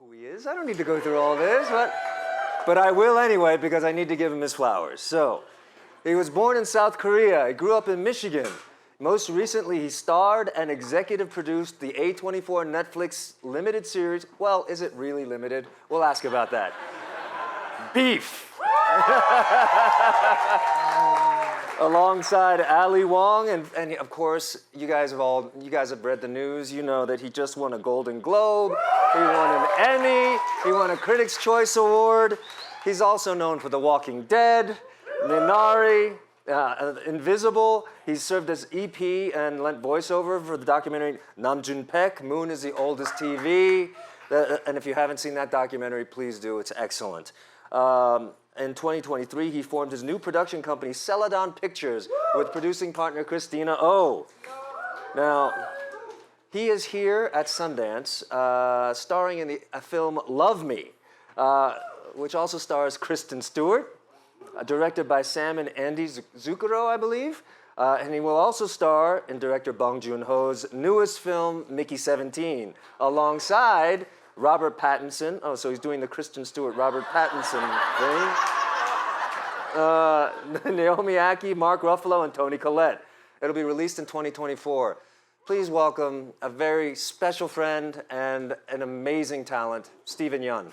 who he is. I don't need to go through all this, but I will anyway because I need to give him his flowers. So, he was born in South Korea. He grew up in Michigan. Most recently, he starred and executive produced the A24 Netflix limited series. Well, is it really limited? We'll ask about that. Beef. Alongside Ali Wong, and of course, you guys have read the news. You know that he just won a Golden Globe, he won an Emmy, he won a Critics' Choice Award. He's also known for The Walking Dead, Minari, Invisible. He's served as EP and lent voiceover for the documentary Namjoon Paek, Moon is the Oldest TV. And if you haven't seen that documentary, please do, it's excellent. In 2023, he formed his new production company, Celadon Pictures, with producing partner Christina Oh. Now, he is here at Sundance, starring in a film Love Me, which also stars Kristen Stewart, directed by Sam and Andy Zucchero, I believe. And he will also star in director Bong Joon-ho's newest film, Mickey 17, alongside Robert Pattinson. Oh, so he's doing the Kristen Stewart, Robert Pattinson thing. Naomi Ackie, Mark Ruffalo, and Toni Collette. It'll be released in 2024. Please welcome a very special friend and an amazing talent, Steven Yeun.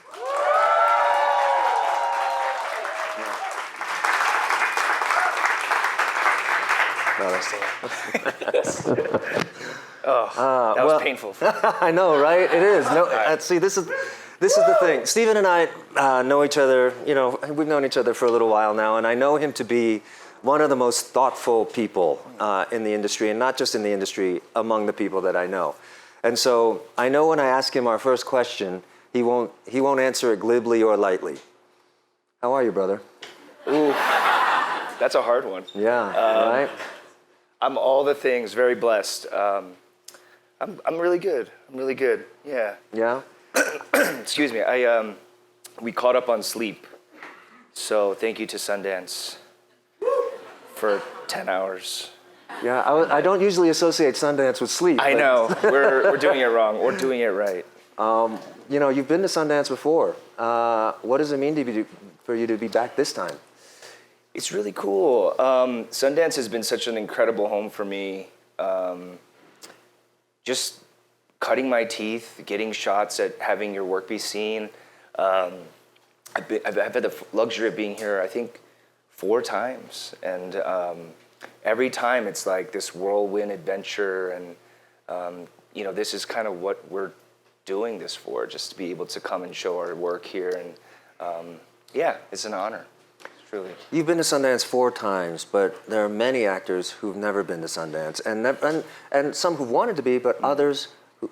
That was painful. I know, right? It is. See, this is the thing. Steven and I know each other. You know, we've known each other for a little while now, and I know him to be one of the most thoughtful people in the industry, and not just in the industry, among the people that I know. And so I know when I ask him our first question, he won't answer it glibly or lightly. How are you, brother? Ooh, that's a hard one. Yeah, right? I'm all the things, very blessed. I'm really good. I'm really good. Yeah. Yeah? Excuse me. We caught up on sleep. So thank you to Sundance for 10 hours. Yeah, I don't usually associate Sundance with sleep. I know. We're doing it wrong. Or doing it right. You know, you've been to Sundance before. What does it mean for you to be back this time? It's really cool. Sundance has been such an incredible home for me. Just cutting my teeth, getting shots at having your work be seen. I've had the luxury of being here, I think, 4 times. And every time it's like this whirlwind adventure. And, you know, this is kind of what we're doing this for, just to be able to come and show our work here. And yeah, it's an honor. Truly. You've been to Sundance 4 times, but there are many actors who've never been to Sundance, and some who've wanted to be, but others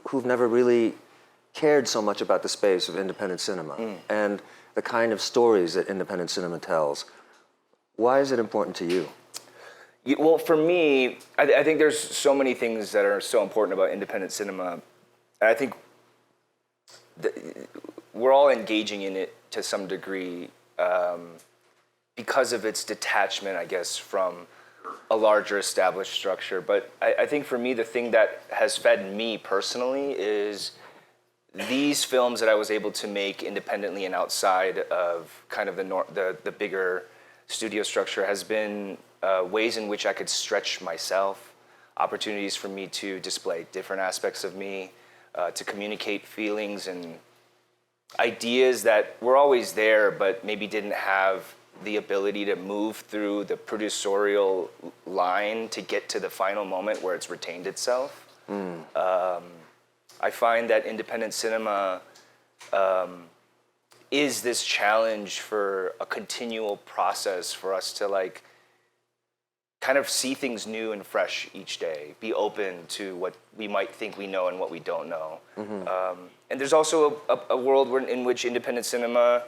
who've never really cared so much about the space of independent cinema and the kind of stories that independent cinema tells. Why is it important to you? Well, for me, I think there's so many things that are so important about independent cinema. I think we're all engaging in it to some degree. Because of its detachment, I guess, from a larger established structure. But I think for me, the thing that has fed me personally is these films that I was able to make independently and outside of kind of the bigger studio structure has been ways in which I could stretch myself, opportunities for me to display different aspects of me, to communicate feelings and ideas that were always there, but maybe didn't have the ability to move through the producerial line to get to the final moment where it's retained itself. I find that independent cinema is this challenge for a continual process for us to like kind of see things new and fresh each day, be open to what we might think we know and what we don't know. And there's also a world in which independent cinema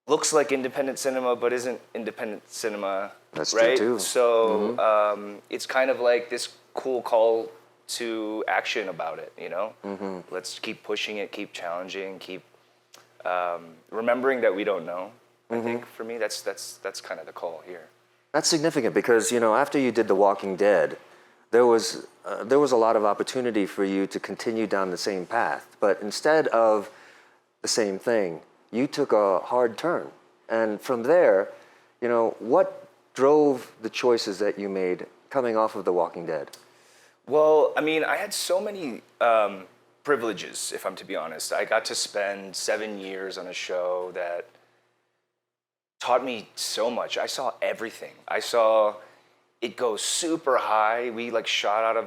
looks like independent cinema, but isn't independent cinema. That's right? true too. So it's kind of like this cool call to action about it, you know? Let's keep pushing it, keep challenging, keep remembering that we don't know. I think for me, that's kind of the call here. That's significant because, you know, after you did The Walking Dead, there was a lot of opportunity for you to continue down the same path. But instead of the same thing, you took a hard turn. And from there, what drove the choices that you made coming off of The Walking Dead? Well, I mean, I had so many privileges, if I'm to be honest. I got to spend 7 years on a show that taught me so much. I saw everything. I saw it go super high. We like shot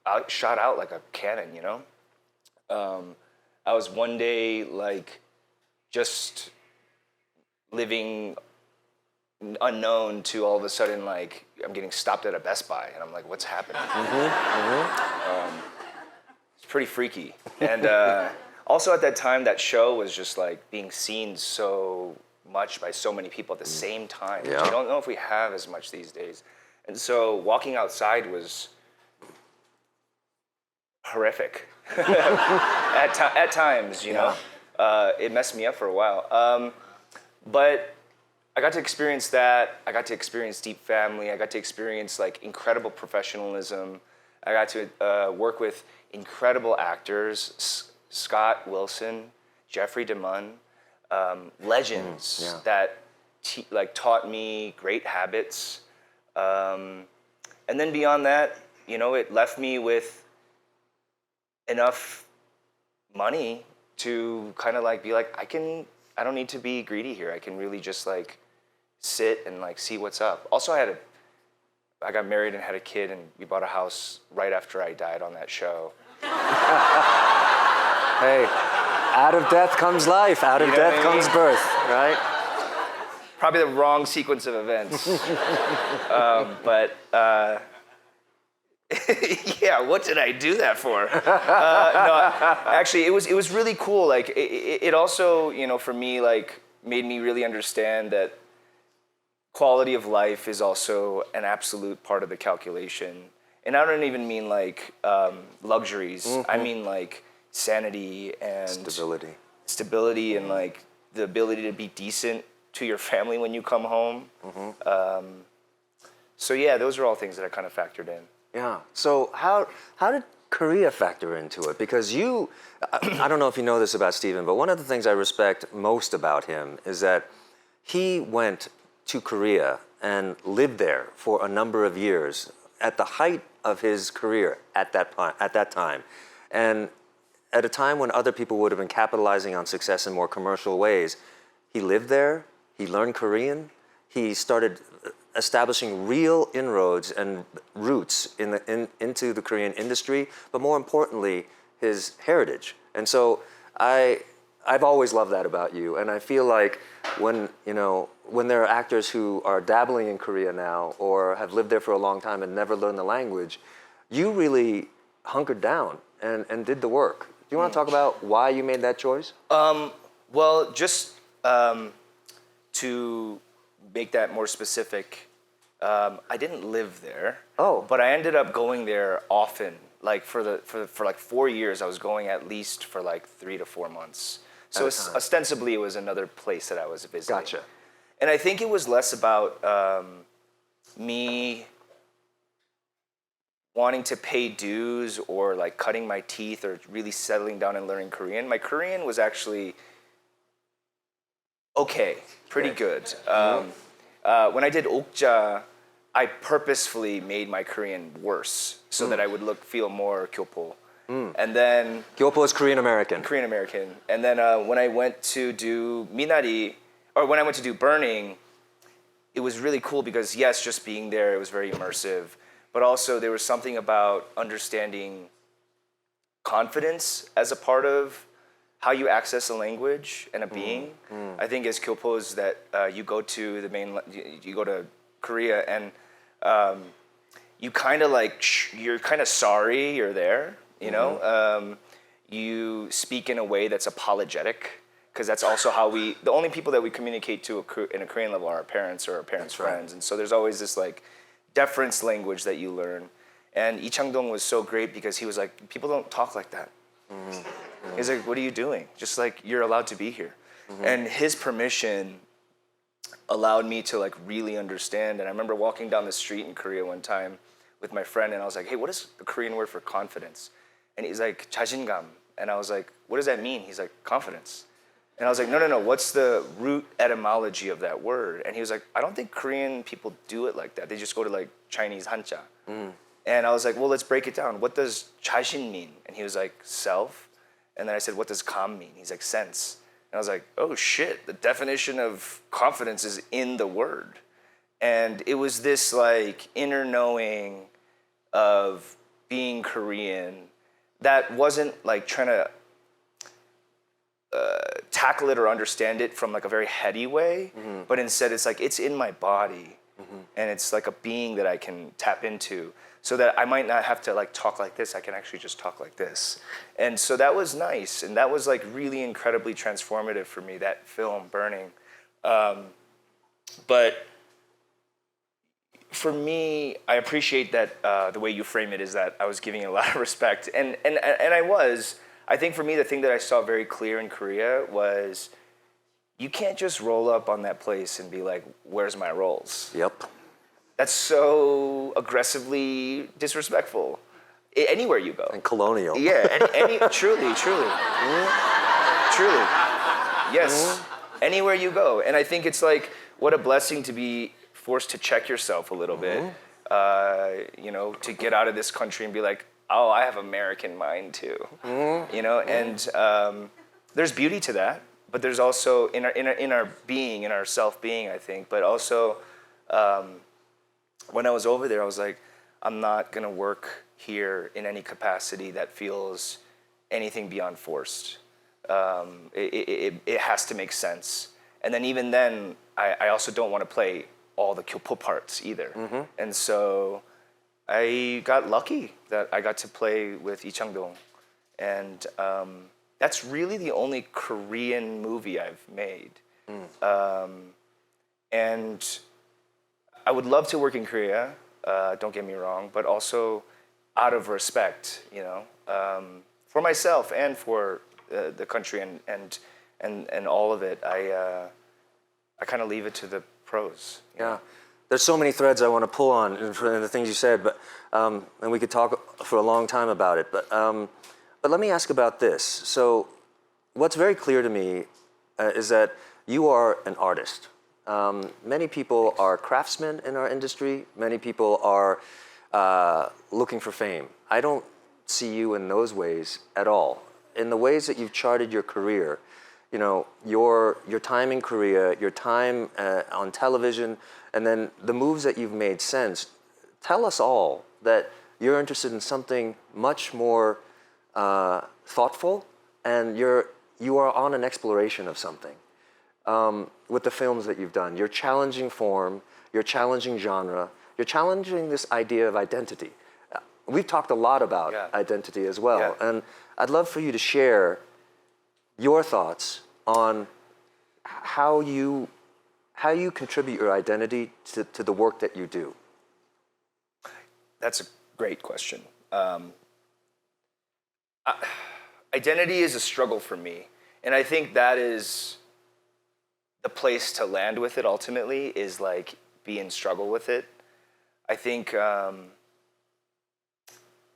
out like a cannon, I was one day like just living unknown to all of a sudden like I'm getting stopped at a Best Buy and I'm like, what's happening? It's pretty freaky. And also at that time, that show was just like being seen so much by so many people at the same time. Yeah. I don't know if we have as much these days. And so walking outside was horrific at times, it messed me up for a while. But I got to experience that. I got to experience deep family. I got to experience like incredible professionalism. I got to work with incredible actors, Scott Wilson, Jeffrey DeMunn, legends that taught me great habits. And then beyond that, it left me with enough money to kind of like be like, I don't need to be greedy here. I can really just like sit and like see what's up. Also, I got married and had a kid, and we bought a house right after I died on that show. Hey, out of death comes life. Out of death comes birth, right? Probably the wrong sequence of events. But yeah, what did I do that for? No, actually, it was really cool. Like it also, for me, like made me really understand that quality of life is also an absolute part of the calculation. And I don't even mean like luxuries. I mean like sanity and stability and like the ability to be decent to your family when you come home. So yeah, those are all things that I kind of factored in. Yeah. So how did Korea factor into it? Because I don't know if you know this about Steven, but one of the things I respect most about him is that he went to Korea and lived there for a number of years at the height of his career at that time. And at a time when other people would have been capitalizing on success in more commercial ways, he lived there, he learned Korean, he started establishing real inroads and roots into the Korean industry, but more importantly, his heritage. And so I've always loved that about you, and I feel like when there are actors who are dabbling in Korea now or have lived there for a long time and never learned the language, you really hunkered down and did the work. Do you want to talk about why you made that choice? Well, just to make that more specific, I didn't live there. Oh. But I ended up going there often. Like for like 4 years, I was going at least for like 3 to 4 months. So ostensibly, it was another place that I was visiting. Gotcha. And I think it was less about me wanting to pay dues or like cutting my teeth or really settling down and learning Korean. My Korean was actually okay, pretty good. When I did Okja, I purposefully made my Korean worse so that I would feel more Kyopo. And then Gyopo is Korean American. Korean American. And then when I went to do Minari, or when I went to do Burning, it was really cool because yes, just being there, it was very immersive. But also there was something about understanding confidence as a part of how you access a language and a being. I think as Kyopos that you go to you go to Korea and you kind of like, you're kind of sorry you're there, you know? You speak in a way that's apologetic, because that's also how the only people that we communicate to in a Korean level are our parents or our parents' friends. And so there's always this like deference language that you learn. And Lee Chang-dong was so great because he was like, people don't talk like that. He's like, what are you doing? Just like, you're allowed to be here. And his permission allowed me to like really understand. And I remember walking down the street in Korea one time with my friend, and I was like, hey, what is the Korean word for confidence? And he's like, 자신감. And I was like, what does that mean? He's like, confidence. And I was like, no, what's the root etymology of that word? And he was like, I don't think Korean people do it like that. They just go to like Chinese hancha. And I was like, well, let's break it down. What does 자신 mean? And he was like, self. And then I said, what does 감 mean? He's like, sense. And I was like, oh shit, the definition of confidence is in the word. And it was this like inner knowing of being Korean that wasn't like trying to tackle it or understand it from like a very heady way, but instead it's like, it's in my body. And it's like a being that I can tap into, so that I might not have to like talk like this, I can actually just talk like this. And so that was nice, and that was like really incredibly transformative for me, that film, Burning. But for me, I appreciate that the way you frame it is that I was giving it a lot of respect, and I was. I think for me, the thing that I saw very clear in Korea was you can't just roll up on that place and be like, where's my roles? Yep. That's so aggressively disrespectful. Anywhere you go. And colonial. Yeah, truly. Yes, anywhere you go. And I think it's like, what a blessing to be forced to check yourself a little bit, to get out of this country and be like, oh, I have American mind too, and there's beauty to that, but there's also in our being, in our self-being, I think, but also when I was over there, I was like, I'm not gonna work here in any capacity that feels anything beyond forced. It has to make sense. And then even then, I also don't want to play all the Kyopo parts either. And so I got lucky that I got to play with Lee Chang-dong. And that's really the only Korean movie I've made. And I would love to work in Korea, don't get me wrong, but also out of respect, for myself and for the country and all of it. I kind of leave it to the pros. Yeah. There's so many threads I want to pull on in the things you said, but and we could talk for a long time about it. But let me ask about this. So, what's very clear to me is that you are an artist. Many people are craftsmen in our industry. Many people are looking for fame. I don't see you in those ways at all. In the ways that you've charted your career, your time in Korea, your time on television, and then the moves that you've made since, tell us all that you're interested in something much more thoughtful, and you are on an exploration of something. With the films that you've done, you're challenging form, you're challenging genre, you're challenging this idea of identity. We've talked a lot about identity as well, and I'd love for you to share your thoughts on how you contribute your identity to the work that you do. That's a great question. Identity is a struggle for me, and I think that is the place to land with it ultimately, is like be in struggle with it. I think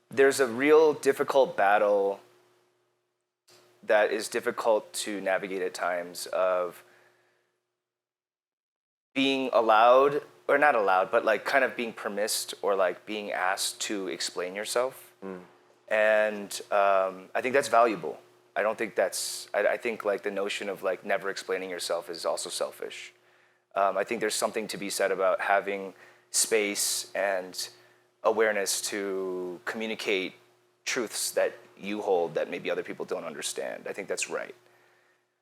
there's a real difficult battle that is difficult to navigate at times, of being allowed, or not allowed, but like kind of being permissed or like being asked to explain yourself. And I think that's valuable. I don't think that's, I think like the notion of like never explaining yourself is also selfish. I think there's something to be said about having space and awareness to communicate truths that you hold that maybe other people don't understand. I think that's right.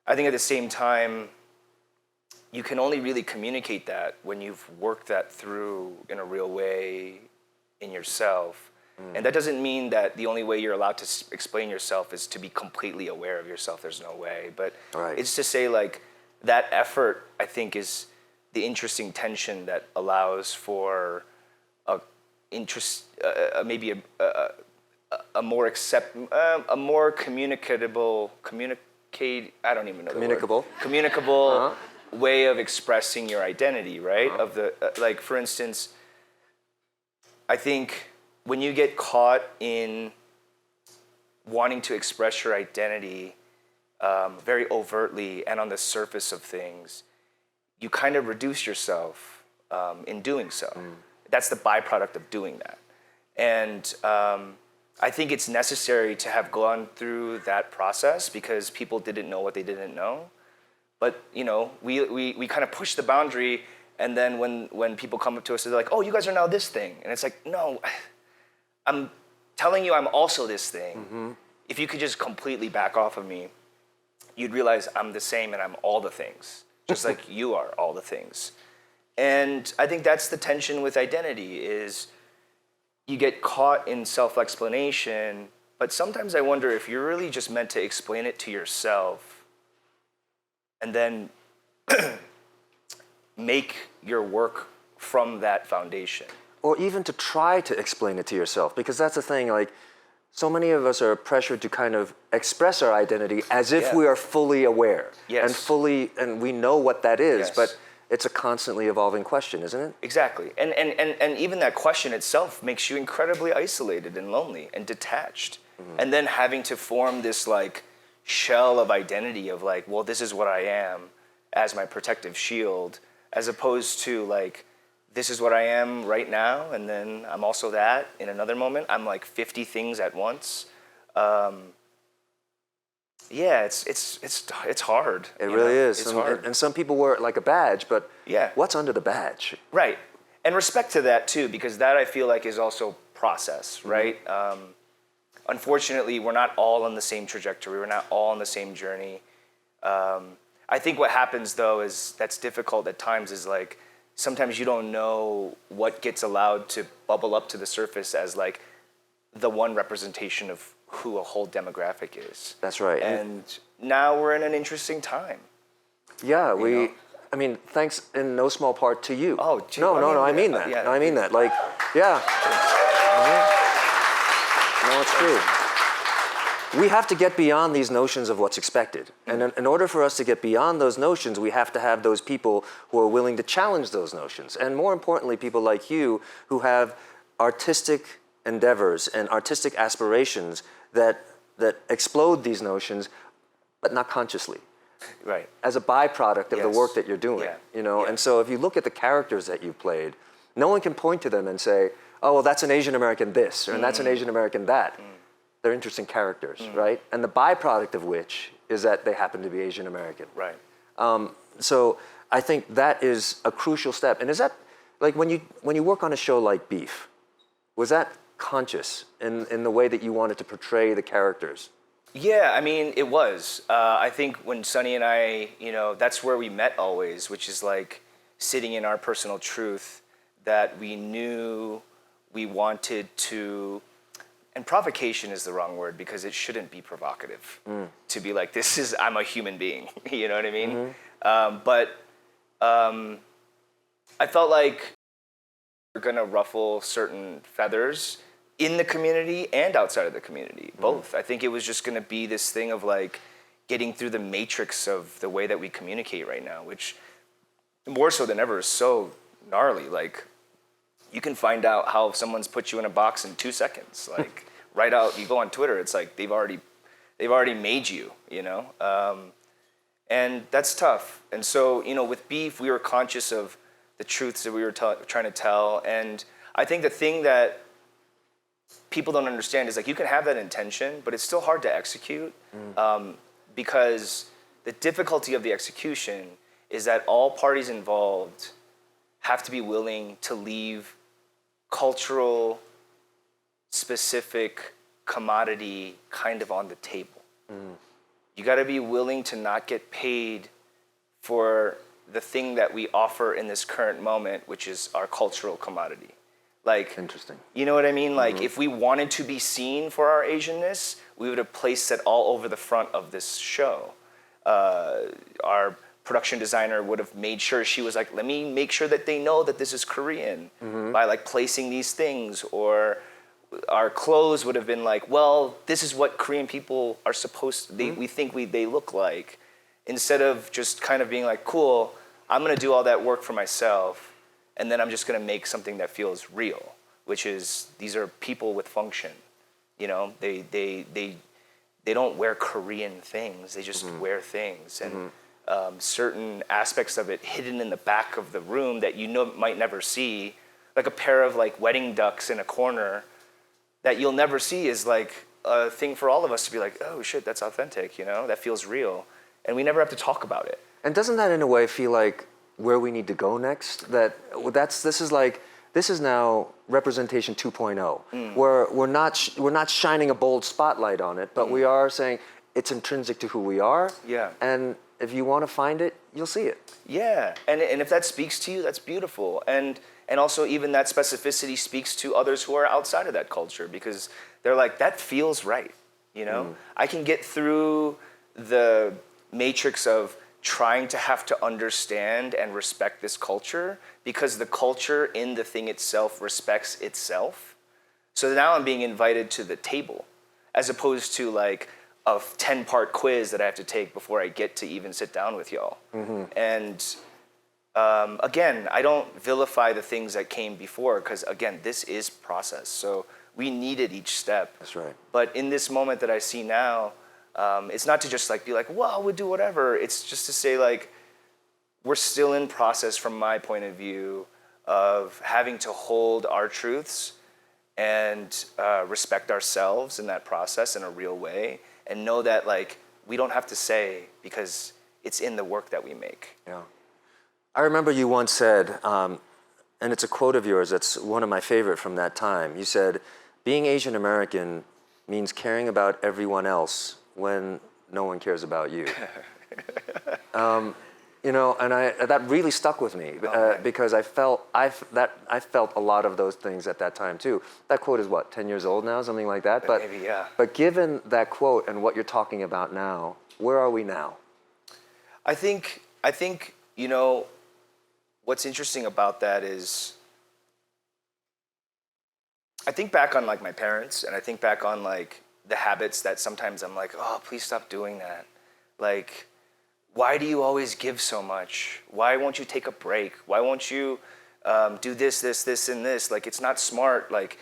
I think at the same time, you can only really communicate that when you've worked that through in a real way in yourself. And that doesn't mean that the only way you're allowed to explain yourself is to be completely aware of yourself. There's no way. But it's to say like that effort, I think, is the interesting tension that allows for maybe a more communicable way of expressing your identity, right? Of the like, for instance, I think when you get caught in wanting to express your identity very overtly and on the surface of things, you kind of reduce yourself in doing so. That's the byproduct of doing that. And I think it's necessary to have gone through that process because people didn't know what they didn't know. But we kind of push the boundary, and then when people come up to us, they're like, "Oh, you guys are now this thing," and it's like, no, I'm telling you, I'm also this thing. If you could just completely back off of me, you'd realize I'm the same and I'm all the things, just like you are all the things. And I think that's the tension with identity is you get caught in self-explanation, but sometimes I wonder if you're really just meant to explain it to yourself and then make your work from that foundation. Or even to try to explain it to yourself, because that's the thing, like, so many of us are pressured to kind of express our identity as if we are fully aware and we know what that is, but it's a constantly evolving question, isn't it? Exactly. And even that question itself makes you incredibly isolated and lonely and detached. And then having to form this like shell of identity of like, well, this is what I am as my protective shield, as opposed to like, this is what I am right now, and then I'm also that in another moment. I'm like 50 things at once. It's hard. It really is. It's hard. And some people wear it like a badge, but what's under the badge? Right. And respect to that too, because that I feel like is also process, right? Unfortunately, we're not all on the same trajectory. We're not all on the same journey. I think what happens though is that's difficult at times is like, sometimes you don't know what gets allowed to bubble up to the surface as like the one representation of who a whole demographic is. That's right. And now we're in an interesting time. Yeah, I mean, thanks in no small part to you. Oh, gee, no, I mean that. Yeah. No, I mean that. Like, No, it's true. We have to get beyond these notions of what's expected. And in order for us to get beyond those notions, we have to have those people who are willing to challenge those notions. And more importantly, people like you who have artistic endeavors and artistic aspirations that explode these notions, but not consciously. Right. As a byproduct of the work that you're doing. And so if you look at the characters that you played, no one can point to them and say, oh, well, that's an Asian American this, or that's an Asian American that. They're interesting characters, right? And the byproduct of which is that they happen to be Asian American. Right. So I think that is a crucial step. And is that, like when you work on a show like Beef, was that conscious in the way that you wanted to portray the characters? Yeah, I mean, it was. I think when Sonny and I, that's where we met always, which is like sitting in our personal truth that we knew we wanted to. And provocation is the wrong word because it shouldn't be provocative to be like, I'm a human being, you know what I mean? But I felt like we're gonna ruffle certain feathers in the community and outside of the community, both. I think it was just gonna be this thing of like getting through the matrix of the way that we communicate right now, which more so than ever is so gnarly. Like, you can find out how someone's put you in a box in 2 seconds. Like, right out, you go on Twitter, it's like they've already made you, and that's tough. And so, with Beef, we were conscious of the truths that we were trying to tell. And I think the thing that people don't understand is like you can have that intention, but it's still hard to execute because the difficulty of the execution is that all parties involved have to be willing to leave cultural, specific commodity kind of on the table. You got to be willing to not get paid for the thing that we offer in this current moment, which is our cultural commodity. Like, interesting. You know what I mean? Like, if we wanted to be seen for our Asianness, we would have placed it all over the front of this show. Our production designer would have made sure she was like, let me make sure that they know that this is Korean by like placing these things. Or our clothes would have been like, well, this is what Korean people are supposed to, we think they look like. Instead of just kind of being like, cool, I'm gonna do all that work for myself, and then I'm just gonna make something that feels real. which is these are people with function. You know, they don't wear Korean things. They just wear things, and certain aspects of it hidden in the back of the room that you know might never see, like a pair of like wedding ducks in a corner that you'll never see, is like a thing for all of us to be like, oh shit, that's authentic. You know, that feels real, and we never have to talk about it. And doesn't that in a way feel like where we need to go next? This is now representation 2.0, where we're not shining a bold spotlight on it, but we are saying it's intrinsic to who we are. Yeah. And if you want to find it, you'll see it. Yeah, and if that speaks to you, that's beautiful. And also even that specificity speaks to others who are outside of that culture, because they're like, that feels right, you know? I can get through the matrix of trying to have to understand and respect this culture because the culture in the thing itself respects itself. So now I'm being invited to the table, as opposed to like a 10-part quiz that I have to take before I get to even sit down with y'all. And again, I don't vilify the things that came before, because again, this is process. So we needed each step. That's right. But in this moment that I see now, it's not to just like be like, well, we'll do whatever. It's just to say like, we're still in process from my point of view of having to hold our truths and respect ourselves in that process in a real way, and know that like we don't have to say, because it's in the work that we make. Yeah. I remember you once said, and it's a quote of yours that's one of my favorite from that time. You said, being Asian American means caring about everyone else when no one cares about you. You know, and that really stuck with me because I felt a lot of those things at that time too. That quote is what, 10 years old now, something like that. But maybe, yeah. But given that quote and what you're talking about now, where are we now? I think you know, what's interesting about that is, I think back on like my parents, and I think back on like the habits that sometimes I'm like, oh, please stop doing that. Like, why do you always give so much? Why won't you take a break? Why won't you do this, and this? Like, it's not smart. Like,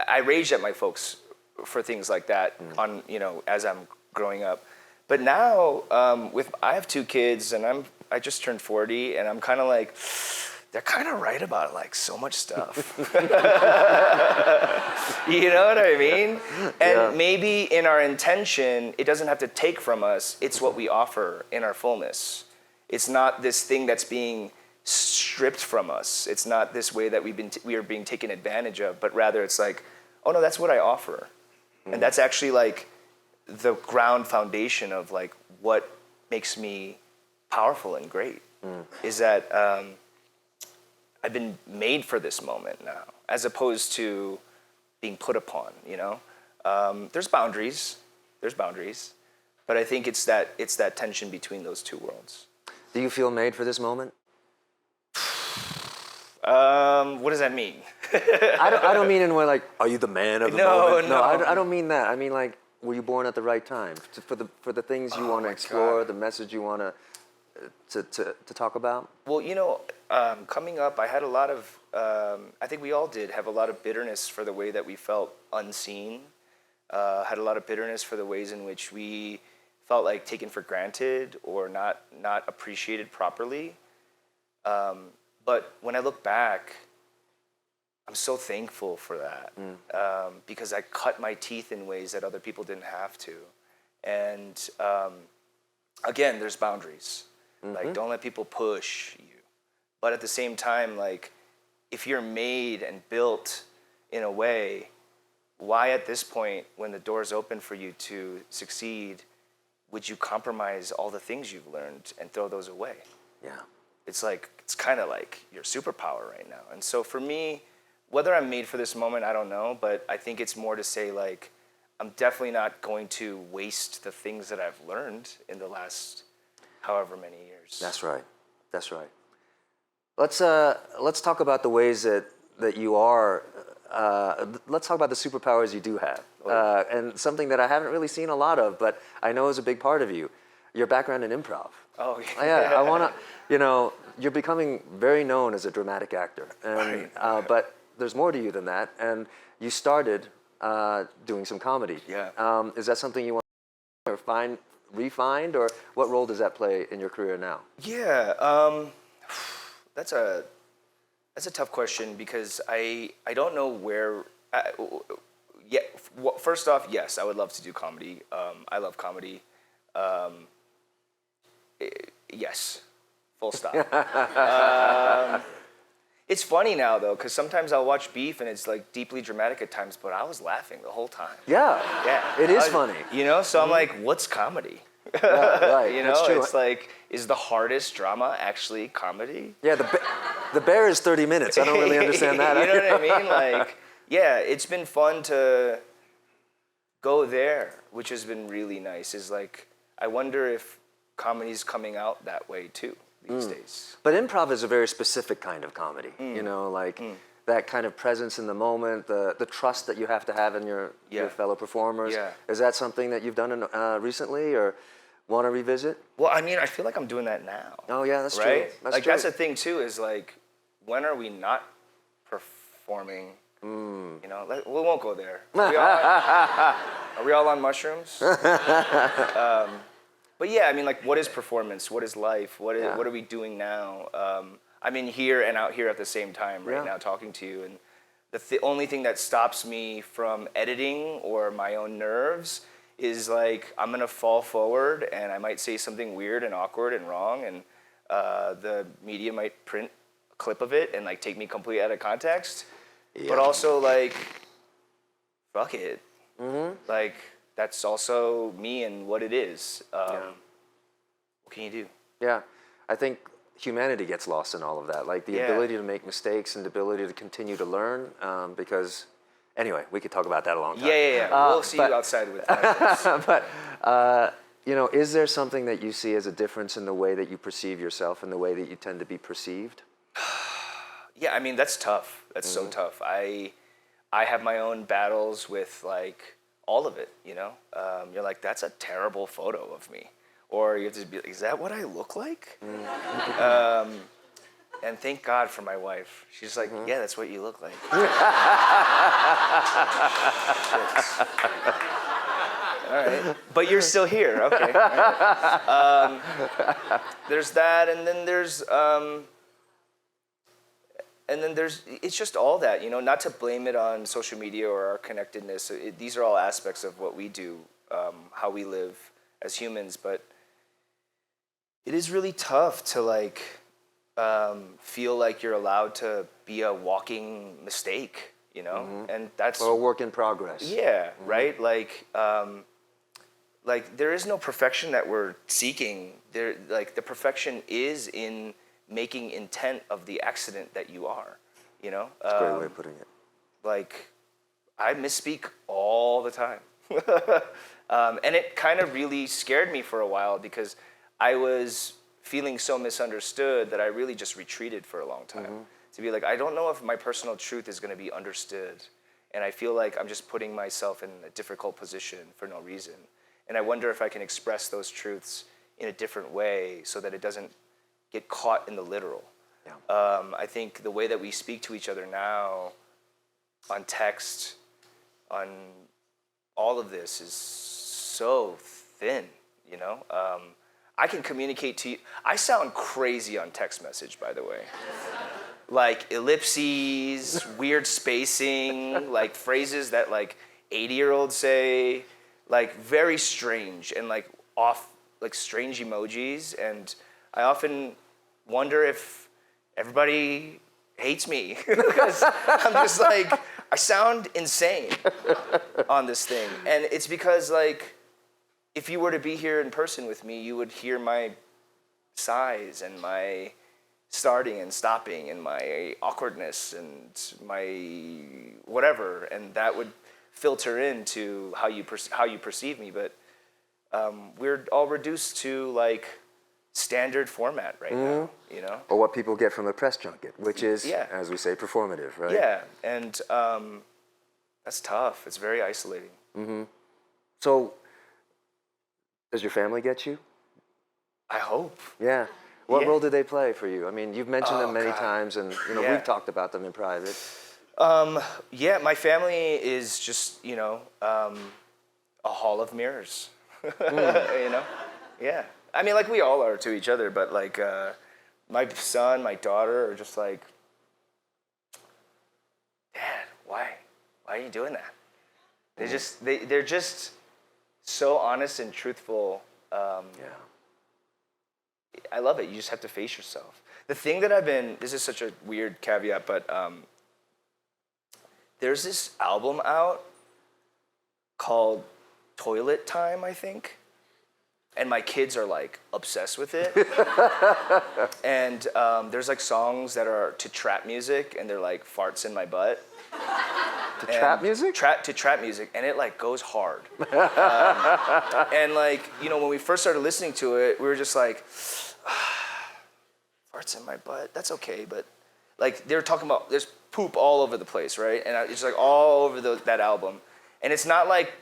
I raged at my folks for things like that on, you know, as I'm growing up. But now, I have 2 kids, and I just turned 40, and I'm kind of like, they're kind of right about like so much stuff. You know what I mean? And maybe in our intention, it doesn't have to take from us. It's what we offer in our fullness. It's not this thing that's being stripped from us. It's not this way that we are being taken advantage of, but rather it's like, oh no, that's what I offer. And that's actually like the ground foundation of like what makes me powerful and great, is that I've been made for this moment now, as opposed to being put upon, you know? There's boundaries, but I think it's that tension between those two worlds. Do you feel made for this moment? What does that mean? I don't mean in a way like, are you the man of the moment? No. I don't mean that. I mean like, were you born at the right time for the things you want to explore, God. the message you want to talk about? Well, you know, coming up, I had a lot of, I think we all did have a lot of bitterness for the way that we felt unseen. Had a lot of bitterness for the ways in which we felt like taken for granted or not appreciated properly. But when I look back, I'm so thankful for that, because I cut my teeth in ways that other people didn't have to. And again, there's boundaries. Like, don't let people push you. But at the same time, like, if you're made and built in a way, why at this point, when the door's open for you to succeed, would you compromise all the things you've learned and throw those away? Yeah. It's like, it's kind of like your superpower right now. And so for me, whether I'm made for this moment, I don't know, but I think it's more to say like, I'm definitely not going to waste the things that I've learned in the last however many years. That's right. Let's talk about the ways that you are. Let's talk about the superpowers you do have, and something that I haven't really seen a lot of, but I know is a big part of you. Your background in improv. Oh yeah. I wanna, you know, you're becoming very known as a dramatic actor, and right. But there's more to you than that, and you started doing some comedy. Yeah. Is that something you want to refined, or what role does that play in your career now? Yeah, that's a tough question because I don't know where. Yeah, first off, yes, I would love to do comedy. I love comedy. Yes, full stop. It's funny now though, because sometimes I'll watch Beef and it's like deeply dramatic at times, but I was laughing the whole time. Yeah, Yeah, it is funny. You know, so I'm like, what's comedy? Yeah, right. You That's know, true. it's like, is the hardest drama actually comedy? Yeah, the bear is 30 minutes. I don't really understand that. You know what I mean? Like, yeah, it's been fun to go there, which has been really nice. Is like, I wonder if comedy's coming out that way too these days. But improv is a very specific kind of comedy. You know, like that kind of presence in the moment, the trust that you have to have in your fellow performers. Yeah. Is that something that you've done recently or want to revisit? Well, I mean, I feel like I'm doing that now. Oh yeah, that's right? true. That's like true. that's the thing too. Is like, when are we not performing? You know, we won't go there. Are we all on mushrooms? But yeah, I mean, like, what is performance? What is life? What are we doing now? I'm in here and out here at the same time right now talking to you, and the only thing that stops me from editing or my own nerves is like, I'm gonna fall forward and I might say something weird and awkward and wrong, and the media might print a clip of it and like take me completely out of context. But also like, fuck it. Like, that's also me and what it is. What can you do? Yeah, I think humanity gets lost in all of that. Like the ability to make mistakes and the ability to continue to learn. Because, anyway, we could talk about that a long time. Yeah. We'll see you outside with that. But, you know, is there something that you see as a difference in the way that you perceive yourself and the way that you tend to be perceived? Yeah, I mean, that's tough. That's so tough. I have my own battles with like all of it, you know? You're like, that's a terrible photo of me. Or you have to be like, is that what I look like? And thank God for my wife. She's like, yeah, that's what you look like. All right. But you're still here. Okay. All right. There's that, and then there's it's just all that, you know, not to blame it on social media or our connectedness. These are all aspects of what we do, how we live as humans, but it is really tough to like feel like you're allowed to be a walking mistake, you know, and that's Or a work in progress. yeah, right. Like there is no perfection that we're seeking. There, like the perfection is in making intent of the accident that you are, you know. That's a great way of putting it. Like, I misspeak all the time. And it kind of really scared me for a while because I was feeling so misunderstood that I really just retreated for a long time. To be like, I don't know if my personal truth is going to be understood. And I feel like I'm just putting myself in a difficult position for no reason. And I wonder if I can express those truths in a different way so that it doesn't get caught in the literal. Yeah. I think the way that we speak to each other now on text, on all of this is so thin, you know? I can communicate to you. I sound crazy on text message, by the way. Like ellipses, weird spacing, like phrases that like 80-year-olds say, like very strange and like off, like strange emojis. And I often wonder if everybody hates me because I'm just like, I sound insane on this thing. And it's because like, if you were to be here in person with me, you would hear my sighs and my starting and stopping and my awkwardness and my whatever, and that would filter into how you perceive me. But we're all reduced to like standard format right now, you know? Or what people get from the press junket, which is, Yeah. as we say, performative, right? Yeah, and that's tough. It's very isolating. So, does your family get you? I hope. Yeah. What Yeah. role do they play for you? I mean, you've mentioned them many God. times, and you know Yeah. we've talked about them in private. Yeah, my family is just, a hall of mirrors. You know? Yeah. I mean, like we all are to each other, but like my son, my daughter are just like, Dad, why? Why are you doing that? They're just so honest and truthful. Yeah. I love it. You just have to face yourself. The thing that this is such a weird caveat, but there's this album out called Toilet Time, I think. And my kids are like obsessed with it. And there's like songs that are to trap music and they're like farts in my butt. To trap music? To trap music, and it like goes hard. And like, when we first started listening to it, we were just like, farts in my butt, that's okay, but like they were talking about there's poop all over the place, right? And it's like all over that album. And it's not like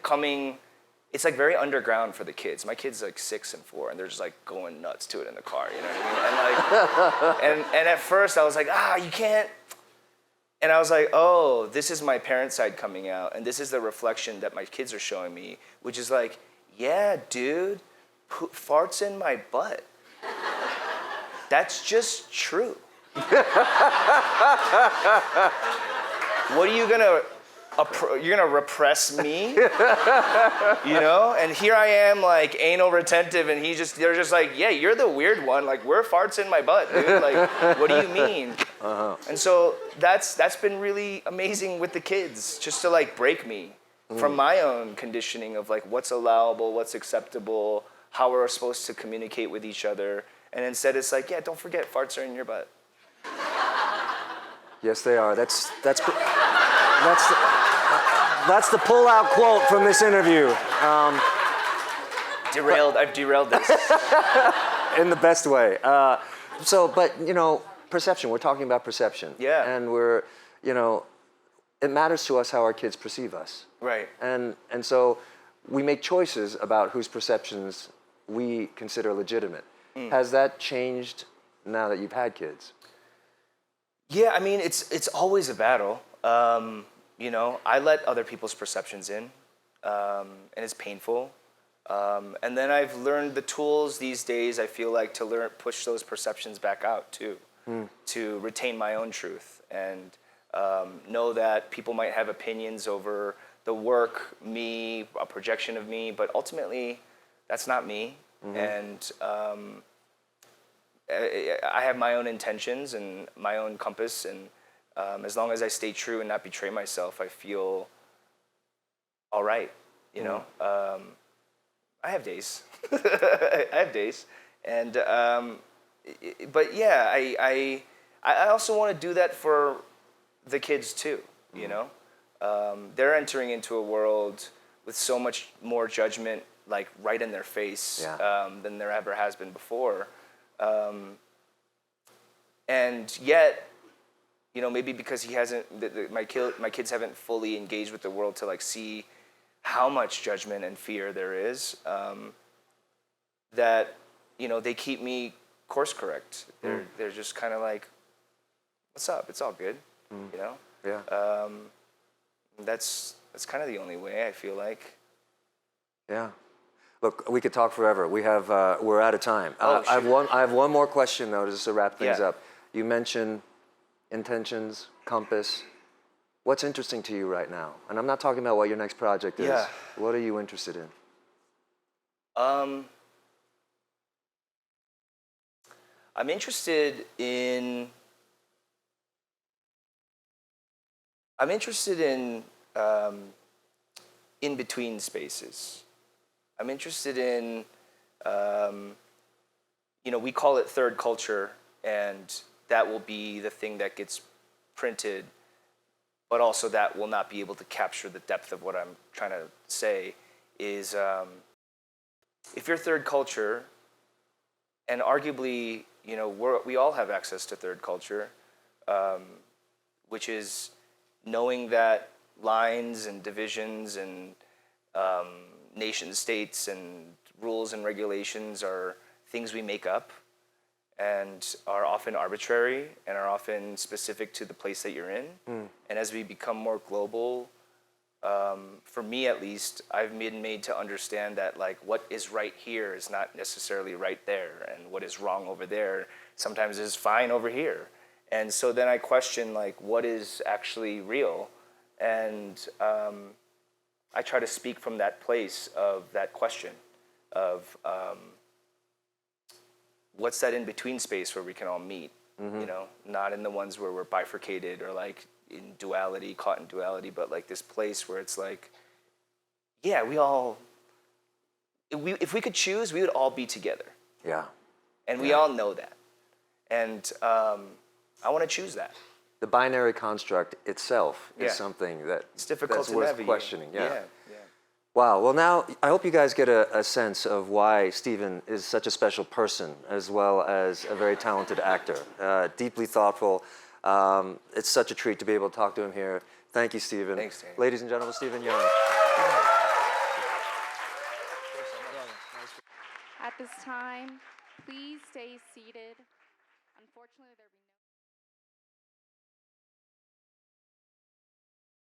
it's like very underground for the kids. My kid's like 6 and 4, and they're just like going nuts to it in the car, you know what I mean? And like, and at first I was like, you can't. And I was like, oh, this is my parent side coming out, and this is the reflection that my kids are showing me, which is like, yeah, dude, farts in my butt. That's just true. What are you you're gonna repress me? And here I am like anal retentive, and they're just like, yeah, you're the weird one. Like, we're farts in my butt, dude. Like, what do you mean? Uh-huh. And so that's been really amazing with the kids, just to like break me from my own conditioning of like what's allowable, what's acceptable, how we're supposed to communicate with each other. And instead it's like, yeah, don't forget, farts are in your butt. Yes, they are. That's the pull-out quote from this interview. I've derailed this. In the best way. Perception. We're talking about perception. Yeah. And it matters to us how our kids perceive us. Right. And so we make choices about whose perceptions we consider legitimate. Has that changed now that you've had kids? Yeah, I mean, it's always a battle. I let other people's perceptions in, and it's painful. And then I've learned the tools these days, I feel like, to push those perceptions back out too, to retain my own truth and know that people might have opinions over the work, me, a projection of me, but ultimately that's not me. And I have my own intentions and my own compass, and as long as I stay true and not betray myself, I feel all right. I have days. I have days, and but yeah, I also want to do that for the kids too. They're entering into a world with so much more judgment, like right in their face, than there ever has been before. And yet, maybe because my kids haven't fully engaged with the world to like see how much judgment and fear there is, that, they keep me course correct. They're just kind of like, what's up? It's all good, Yeah. That's kind of the only way, I feel like. Yeah. Look, we could talk forever. We're out of time. I have one more question though, just to wrap things up. You mentioned intentions, compass. What's interesting to you right now? And I'm not talking about what your next project is. Yeah. What are you interested in? I'm interested in in-between spaces. I'm interested in, we call it third culture, and that will be the thing that gets printed, but also that will not be able to capture the depth of what I'm trying to say is, if you're third culture, and arguably, we all have access to third culture, which is knowing that lines and divisions and nation states and rules and regulations are things we make up, and are often arbitrary and are often specific to the place that you're in. And as we become more global, for me at least, I've been made to understand that like what is right here is not necessarily right there, and what is wrong over there sometimes is fine over here. And so then I question like what is actually real, and I try to speak from that place of that question of what's that in between space where we can all meet, you know, not in the ones where we're bifurcated or like in duality, caught in duality, but like this place where it's like, yeah, if we could choose, we would all be together. Yeah. And we all know that. And I want to choose that. The binary construct itself is Yeah. something that It's difficult that's to worth navigate. questioning. Yeah. Yeah. Wow. Well, now I hope you guys get a sense of why Steven is such a special person, as well as a very talented actor. Deeply thoughtful. It's such a treat to be able to talk to him here. Thank you, Steven. Thanks, Daniel. Ladies and gentlemen, Steven Yeun. At this time, please stay seated. Unfortunately, there will be no